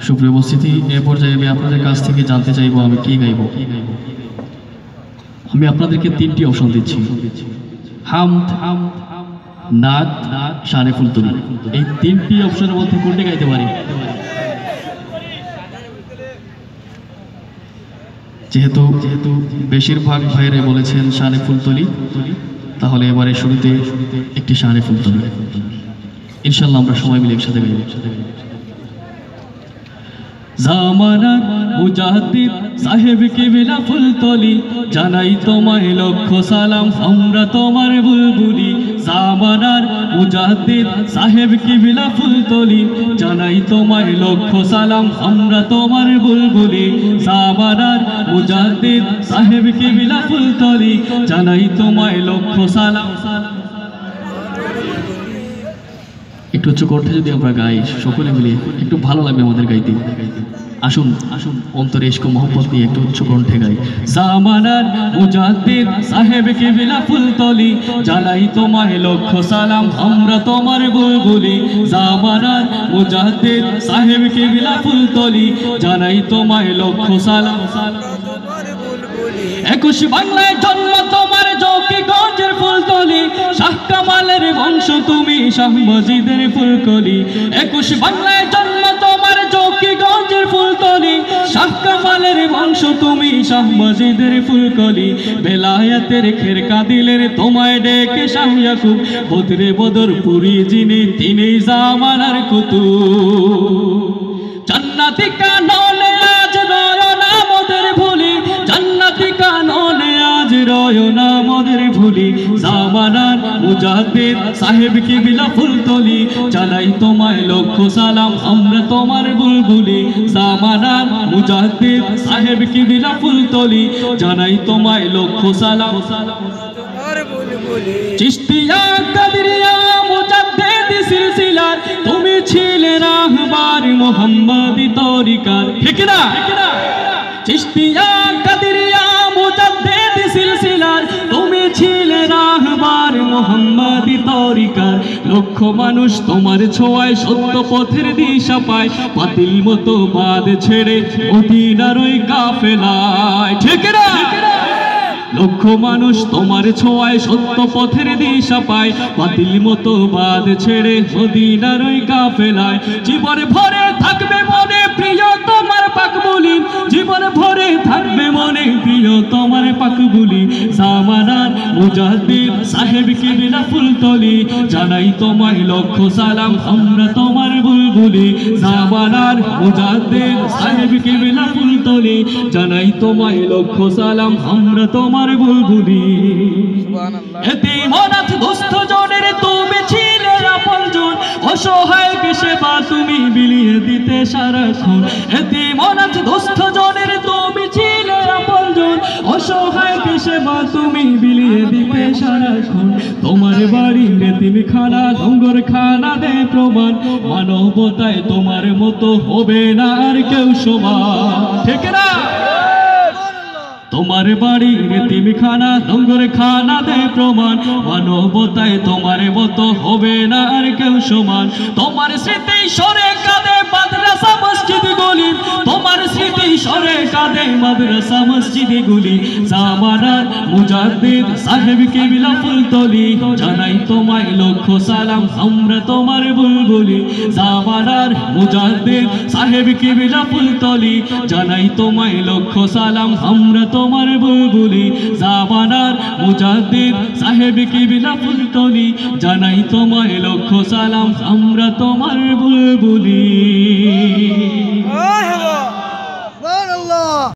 সুপ্রিয় উপস্থিতি, এ পর্যায়ে আমি আপনাদের কাছ থেকে জানতে চাইবো আমি কি গাইব। আমি আপনাদেরকে তিনটি অপশন দিচ্ছি, হামদ, নাত, শানে ফুলতুলি। এই তিনটি অপশনের মধ্যে কোনটি গাইতে পারি? যেহেতু বেশিরভাগ ভাইয়েরা বলেছেন শানে ফুলতুলি, তাহলে এবারে শুরুতে একটি শানে ফুলতুলি ইনশাআল্লাহ আমরা সবাই মিলে একসাথে গাইব। জামানার মুজাহিদ সাহেব কিবলা ফুলতলি, জানাই তোমায় লক্ষ সালাম, আমরা তোমার বুলবুলি। জামানার মুজাহিদ সাহেব কিবলা ফুলতলি, জানাই তোমায় লক্ষ সালাম, আমরা তোমার বুলবুলি। জামানার মুজাহিদ সাহেব কিবলা ফুলতলি, জানাই তোমায় লক্ষ সালাম। একটু উচ্চ কণ্ঠে যদি আমরা গাই সকলে মিলে একটু ভালো লাগবে আমাদের গাইতে। আসুন অন্তরে ইশক মোহব্বত নিয়ে একটু উচ্চ কণ্ঠে গাই। জামানার মুজাহিদ সাহেব কিবলা ফুলতলি, জানাই তোমায় লক্ষ সালাম, আমরা তোমার বুলবুলি। জামানার মুজাহিদ সাহেব কিবলা ফুলতলি, জানাই তোমায় লক্ষ সালাম। 21 বাংলায় জন্ম তোমার, জকিগঞ্জের ফুলতলি, শাহ কামালের বংশ তুমি, শাহ মজিদের ফুলকলি। 21 বাংলায় জন্ম তোমার, জকিগঞ্জের ফুলতলি, শাহ কামালের বংশ তুমি, শাহ মজিদের ফুলকলি। বেলায়েতের খেরকা দিলেন তোমায় ডেকে শাহ ইয়াকুব, বদরে বদরপুরি যিনি, তিনি জামানার কুতুব। জান্নাতি কাননে আজ রয় না মোদের ভুলি, জান্নাতি কাননে আজ রয় না মোদের ভুলি। জামানার মুজাহিদ সাহেব কিবলা ফুলতলি, জানাই তোমায় লক্ষ সালাম, আমরা তোমার বুলবুলি। জামানার মুজাহিদ সাহেব কিবলা ফুলতলি, জানাই তোমায় লক্ষ সালাম। চিশতিয়া কাদরিয়া মুজাদ্দিদ সিলসিলার, তুমি ছিলে রাহবার মুহাম্মদি তরিকার, ঠিক না? চিশতিয়া কাদরিয়া মুজাদ্দিদ সিলসিলার, তুমি ছিলে রাহবার মুহাম্মদি তরিকার। লক্ষ মানুষ তোমার ছোঁয়ায় সত্য পথের দিশা পায়, বাতিল মতো বাদ ছেড়ে মদিনার ওই কাফেলায়, ঠিক না? লক্ষ মানুষ তোমার ছোঁয়ায় সত্য পথের দিশা পায়, বাতিল মতো বাদ ছেড়ে মদিনার ওই কাফেলায়। জীবন ভরে থাকবে মনে প্রিয় তোমার পাক বলি, জীবন ভরে থাকবে মনে প্রিয় তোমার পাক বলি। জামানার মুজাহিদ সাহেব কিবলা ফুলতলি, জানাই তোমায় লক্ষ সালাম, আমরা তোমার বুলবুলি। জামানার মুজাহিদ সাহেব কিবলা ফুলতলি, জানাই তোমায় লক্ষ সালাম, আমরা তোমার বুলবুলি। এতিম অনাথ দুস্থ জনের তুমি ছিলে আপনজন, অসহায়কে সেবা তুমি বিলিয়ে দিতে সারাক্ষণ। এতিম অনাথ দুস্থ জনের তুমি ছিলে আপনজন, অসহায়কে সেবা তুমি বিলিয়ে দিতে সারাক্ষণ। তোমার বাড়ির এতিমখানা লঙ্গর খানা দে প্রমাণ, মানবতায় তোমার মতো হবে না আর কেউ সমান, ঠিক না? তোমার বাড়ির এতিমখানা লঙ্গর খানা দে প্রমাণ, মানবতায় তোমার মতো হবে না আর কেউ সমান। তোমার স্মৃতি সরে কাঁদে মাদ্রাসা মসজিদ গুলি, তোমার স্মৃতি সরে কাঁদে মাদ্রাসা মসজিদ গুলি। জামানার মুজাহিদ সাহেব কিবলা ফুলতলি, জানাই তোমায় লক্ষ সালাম, আমরা তোমার বুলবুলি। জামানার মুজাহিদ সাহেব কিবলা ফুলতলি, জানাই তোমায় লক্ষ সালাম, আমরা তোমার বুলবুলি। জামানার মুজাহিদ সাহেব কিবলা ফুলতলি, জানাই তোমায় লক্ষ সালাম, আমরা তোমার বুলবুলি।